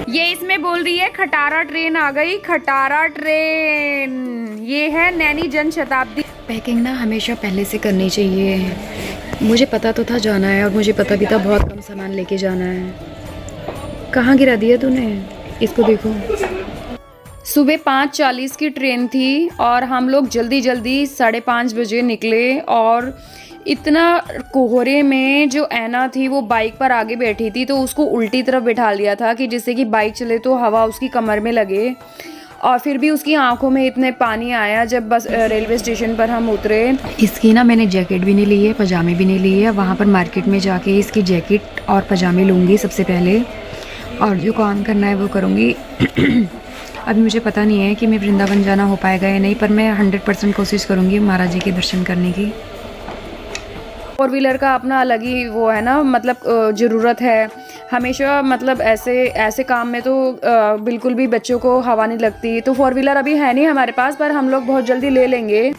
ये इसमें बोल रही है खटारा ट्रेन आ गई, खटारा ट्रेन। ये है नैनी जन शताब्दी। पैकिंग ना हमेशा पहले से करनी चाहिए। मुझे पता तो था जाना है, और मुझे पता भी था बहुत कम सामान लेके जाना है। कहाँ गिरा दिया तूने? इसको देखो। सुबह 5:40 की ट्रेन थी और हम लोग जल्दी जल्दी 5:30 बजे निकले। और इतना कोहरे में जो ऐना थी वो बाइक पर आगे बैठी थी, तो उसको उल्टी तरफ बिठा लिया था कि जिससे कि बाइक चले तो हवा उसकी कमर में लगे। और फिर भी उसकी आंखों में इतने पानी आया जब बस रेलवे स्टेशन पर हम उतरे। इसकी ना मैंने जैकेट भी नहीं ली है, पजामे भी नहीं लिए है। वहाँ पर मार्केट में जाके इसकी जैकेट और पजामे लूँगी सबसे पहले, और जो काम करना है वो करूँगी। अभी मुझे पता नहीं है कि मैं वृंदावन जाना हो पाएगा या नहीं, पर मैं 100% कोशिश करूँगी महाराज जी के दर्शन करने की। 4 व्हीलर का अपना अलग ही वो है ना, मतलब ज़रूरत है हमेशा। मतलब ऐसे काम में तो बिल्कुल भी बच्चों को हवा नहीं लगती। तो 4 व्हीलर अभी है नहीं हमारे पास, पर हम लोग बहुत जल्दी ले लेंगे।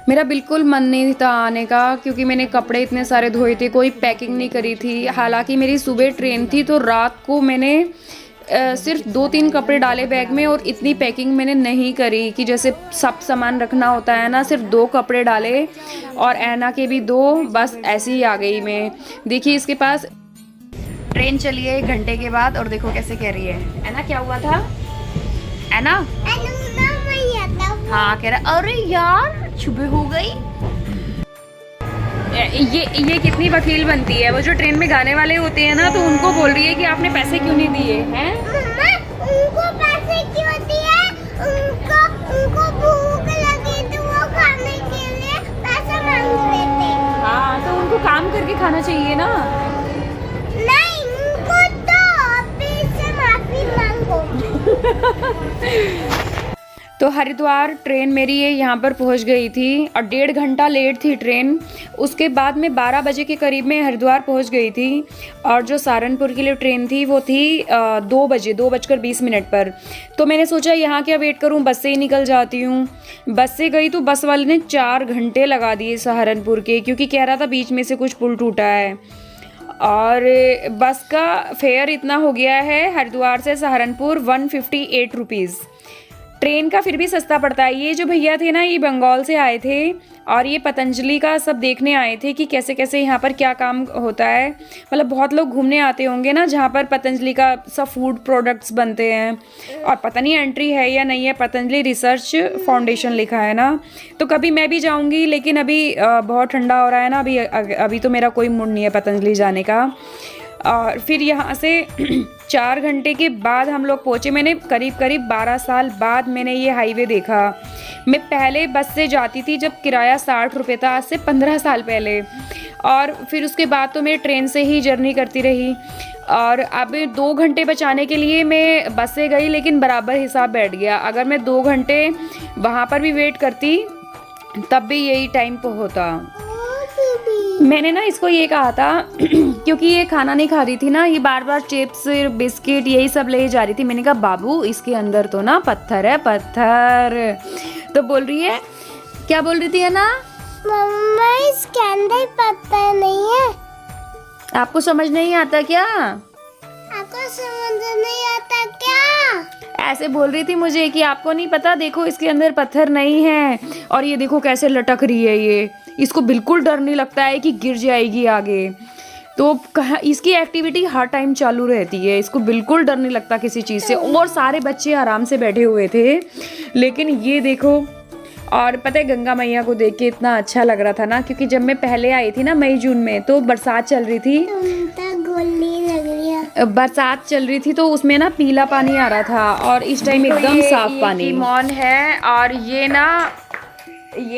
मेरा बिल्कुल मन नहीं था आने का, क्योंकि मैंने कपड़े इतने सारे धोए थे, कोई पैकिंग नहीं करी थी। हालांकि मेरी सुबह ट्रेन थी, तो रात को मैंने सिर्फ 2-3 कपड़े डाले बैग में, और इतनी पैकिंग मैंने नहीं करी कि जैसे सब सामान रखना होता है ना। सिर्फ 2 कपड़े डाले और ऐना के भी 2, बस ऐसे ही आ गई मैं। देखिए इसके पास ट्रेन चली है 1 घंटे के बाद, और देखो कैसे कह रही है। ऐना क्या हुआ था? ऐना हाँ कह रहा अरे यार सुबह हो गई। ये कितनी वकील बनती है। वो जो ट्रेन में गाने वाले होते हैं ना, तो उनको बोल रही है कि आपने पैसे क्यों नहीं दिए हैं? उनको पैसे क्यों दिए? उनको भूख लगी तो वो खाने के लिए पैसे मांग रहे थे। हाँ तो उनको काम करके खाना चाहिए ना। नहीं, उनको तो अभी से माफी मांगो। तो हरिद्वार ट्रेन मेरी ये यहाँ पर पहुँच गई थी, और 1.5 घंटा लेट थी ट्रेन। उसके बाद में 12 बजे के करीब में हरिद्वार पहुँच गई थी। और जो सहारनपुर के लिए ट्रेन थी वो थी 2 बजे, 2:20 पर। तो मैंने सोचा यहाँ क्या वेट करूँ, बस से ही निकल जाती हूँ। बस से गई तो बस वाले ने 4 घंटे लगा दिए सहारनपुर के, क्योंकि कह रहा था बीच में से कुछ पुल टूटा है। और बस का फेयर इतना हो गया है हरिद्वार से सहारनपुर 158 रुपीज़। ट्रेन का फिर भी सस्ता पड़ता है। ये जो भैया थे ना, ये बंगाल से आए थे, और ये पतंजलि का सब देखने आए थे कि कैसे कैसे यहाँ पर क्या काम होता है। मतलब बहुत लोग घूमने आते होंगे ना, जहाँ पर पतंजलि का सब फूड प्रोडक्ट्स बनते हैं। और पता नहीं एंट्री है या नहीं है, पतंजलि रिसर्च फाउंडेशन लिखा है ना। तो कभी मैं भी जाऊँगी, लेकिन अभी बहुत ठंडा हो रहा है ना, अभी तो मेरा कोई मूड नहीं है पतंजलि जाने का। और फिर यहाँ से 4 घंटे के बाद हम लोग पहुँचे। मैंने करीब 12 साल बाद मैंने ये हाईवे देखा। मैं पहले बस से जाती थी जब किराया 60 रुपये था, आज से 15 साल पहले। और फिर उसके बाद तो मैं ट्रेन से ही जर्नी करती रही। और अब 2 घंटे बचाने के लिए मैं बस से गई, लेकिन बराबर हिसाब बैठ गया। अगर मैं 2 घंटे वहाँ पर भी वेट करती तब भी यही टाइम पर होता। मैंने ना इसको ये कहा था क्योंकि ये खाना नहीं खा रही थी ना, ये बार बार चिप्स बिस्किट यही सब ले जा रही थी। मैंने कहा बाबू इसके अंदर तो ना पत्थर है, पत्थर। तो बोल रही है, क्या बोल रही थी है ना? मम्मा इसके अंदर पत्थर नहीं है। आपको समझ नहीं आता क्या? आपको समझ नहीं आता क्या? ऐसे बोल रही थी मुझे कि आपको नहीं पता, देखो इसके अंदर पत्थर नहीं है। और ये देखो कैसे लटक रही है ये। इसको बिल्कुल डर नहीं लगता है कि गिर जाएगी आगे। तो इसकी एक्टिविटी हर टाइम चालू रहती है, इसको बिल्कुल डर नहीं लगता किसी चीज़ से। और सारे बच्चे आराम से बैठे हुए थे, लेकिन ये देखो। और पता है गंगा मैया को देख के इतना अच्छा लग रहा था ना, क्योंकि जब मैं पहले आई थी ना मई जून में, तो बरसात चल रही थी। बरसात चल रही थी तो उसमें ना पीला पानी आ रहा था, और इस टाइम एकदम साफ पानी। मौन है। और ये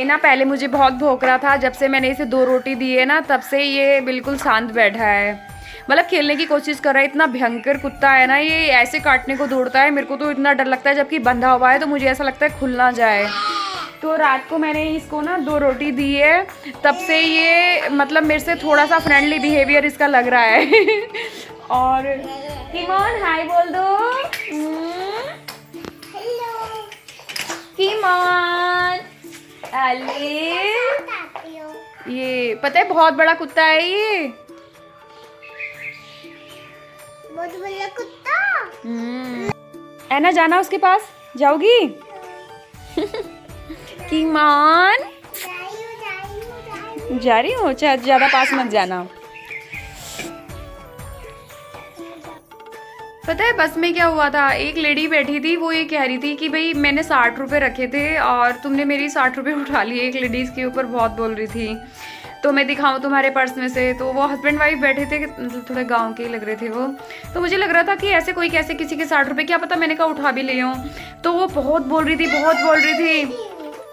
ना पहले मुझे बहुत भौंक रहा था। जब से मैंने इसे 2 रोटी दी है ना, तब से ये बिल्कुल शांत बैठा है। मतलब खेलने की कोशिश कर रहा है। इतना भयंकर कुत्ता है ना ये, ऐसे काटने को दौड़ता है। मेरे को तो इतना डर लगता है, जबकि बंधा हुआ है तो मुझे ऐसा लगता है खुल ना जाए। तो रात को मैंने इसको ना 2 रोटी दी है, तब से ये मतलब मेरे से थोड़ा सा फ्रेंडली बिहेवियर इसका लग रहा है। और किमोन हाय बोल दो। हेलो किमोन। अली ये पता है बहुत बड़ा कुत्ता है ये। बहुत बड़ा कुत्ता। ऐना जाना उसके पास, जाओगी? कीमान जा रही हूँ, ज्यादा पास मत जाना। पता है बस में क्या हुआ था, एक लेडी बैठी थी, वो ये कह रही थी कि भाई मैंने 60 रुपये रखे थे और तुमने मेरी 60 रुपये उठा लिए। एक लेडीज़ के ऊपर बहुत बोल रही थी, तो मैं दिखाऊं तुम्हारे पर्स में से। तो वो हस्बैंड वाइफ बैठे थे, थोड़े गांव के लग रहे थे वो। तो मुझे लग रहा था कि ऐसे कोई कैसे किसी के 60 रुपये, क्या पता मैंने कहा उठा भी ले हूँ। तो वो बहुत बोल रही थी, बहुत बोल रही थी।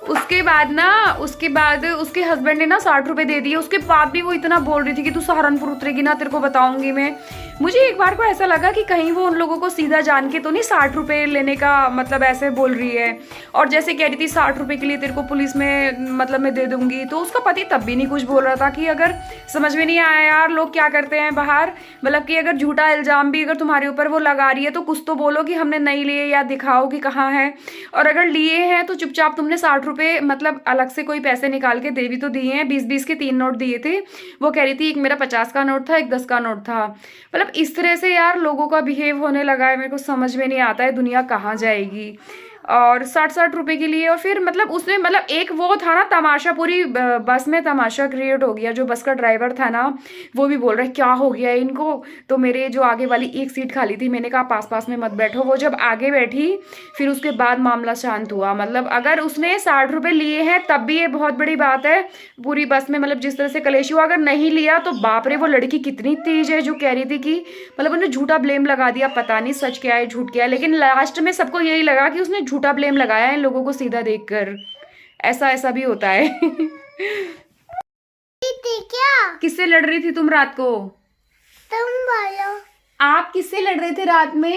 उसके बाद उसके हस्बैंड ने ना 60 रुपये दे दिए। उसके बाद भी वो इतना बोल रही थी कि तू सहारनपुर उतरेगी ना, तेरे को बताऊंगी मैं। मुझे एक बार को ऐसा लगा कि कहीं वो उन लोगों को सीधा जान के तो नहीं 60 रुपये लेने का मतलब ऐसे बोल रही है। और जैसे कह रही थी 60 रुपये के लिए तेरे को पुलिस में मतलब मैं दे दूंगी। तो उसका पति तब भी नहीं कुछ बोल रहा था कि अगर समझ में नहीं आया यार लोग क्या करते हैं बाहर, मतलब कि अगर झूठा इल्जाम भी अगर तुम्हारे ऊपर वो लगा रही है तो कुछ तो बोलो कि हमने नहीं लिए या दिखाओ कि कहाँ है। और अगर लिए हैं तो चुपचाप तुमने 60 रुपये मतलब अलग से कोई पैसे निकाल के दे भी तो दिए हैं। 20-20 के 3 नोट दिए थे। वो कह रही थी एक मेरा 50 का नोट था, एक 10 का नोट था। मतलब इस तरह से यार लोगों का बिहेव होने लगा है। मेरे को समझ में नहीं आता है दुनिया कहाँ जाएगी। और 60-60 रुपए के लिए। और फिर मतलब उसने मतलब एक वो था ना तमाशा, पूरी बस में तमाशा क्रिएट हो गया। जो बस का ड्राइवर था ना वो भी बोल रहा है क्या हो गया है इनको। तो मेरे जो आगे वाली एक सीट खाली थी, मैंने कहा पास में मत बैठो। वो जब आगे बैठी फिर उसके बाद मामला शांत हुआ। मतलब अगर उसने 60 रुपये लिए हैं तब भी ये बहुत बड़ी बात है पूरी बस में। मतलब जिस तरह से कलेश हुआ, अगर नहीं लिया तो बाप रे वो लड़की कितनी तेज है जो कह रही थी कि मतलब उन्हें झूठा ब्लेम लगा दिया। पता नहीं सच क्या है झूठ क्या है, लेकिन लास्ट में सबको यही लगा कि उसने झूठा ब्लेम लगाया है लोगों को सीधा देखकर। ऐसा भी होता है। क्या किससे लड़ रही थी तुम रात को? तुम बोलो। आप किससे लड़ रहे थे रात में?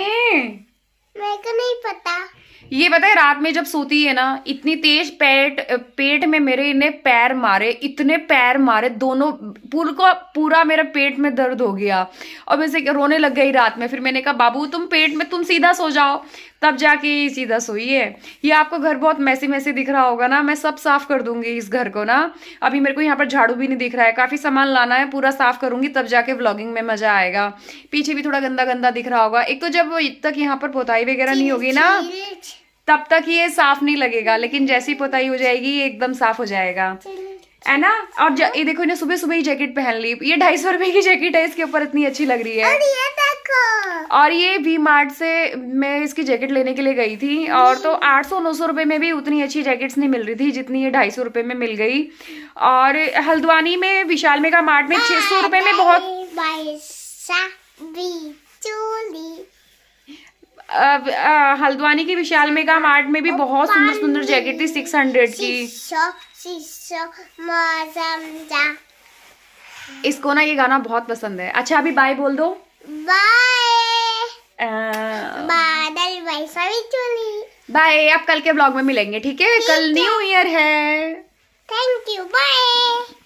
मेरे को नहीं पता। ये पता है रात में जब सोती है ना इतनी तेज पेट में मेरे इन्हें पैर मारे, इतने पैर मारे दोनों, पूरा मेरा पेट में दर्द हो गया। और मैं से रोने लग गई रात में। फिर मैंने कहा बाबू तुम सीधा सो जाओ, तब जाके ये सीधा सोई है। ये आपको घर बहुत मैसी दिख रहा होगा ना, मैं सब साफ कर दूंगी इस घर को ना। अभी मेरे को यहाँ पर झाड़ू भी नहीं दिख रहा है, काफी सामान लाना है, पूरा साफ करूंगी तब जाके व्लॉगिंग में मजा आएगा। पीछे भी थोड़ा गंदा दिख रहा होगा। एक तो जब तक यहाँ पर पोताई वगैरह नहीं होगी ना तब तक ये साफ नहीं लगेगा, लेकिन जैसी पोताई हो जाएगी ये एकदम साफ हो जाएगा, है ना। और ये देखो इन्हें सुबह ही जैकेट पहन ली। ये 250 रुपए की जैकेट है, इसके ऊपर इतनी अच्छी लग रही है। और ये देखो। और ये वी मार्ट से मैं इसकी जैकेट लेने के लिए गई थी, और तो 800-900 रुपए में भी उतनी अच्छी जैकेट्स नहीं मिल रही थी जितनी ये 250 रुपए में मिल गई। और हल्द्वानी में विशाल मेगा मार्ट में 600 रुपए में बहुत हल्द्वानी की विशाल मेगा मार्ट में भी बहुत सुंदर जैकेट थी 600 की। इसको ना ये गाना बहुत पसंद है। अच्छा अभी बाय बोल दो। बाय। बादल वैसा भी चली। बाय, आप कल के ब्लॉग में मिलेंगे, ठीक है? कल न्यू ईयर है। Thank you, bye.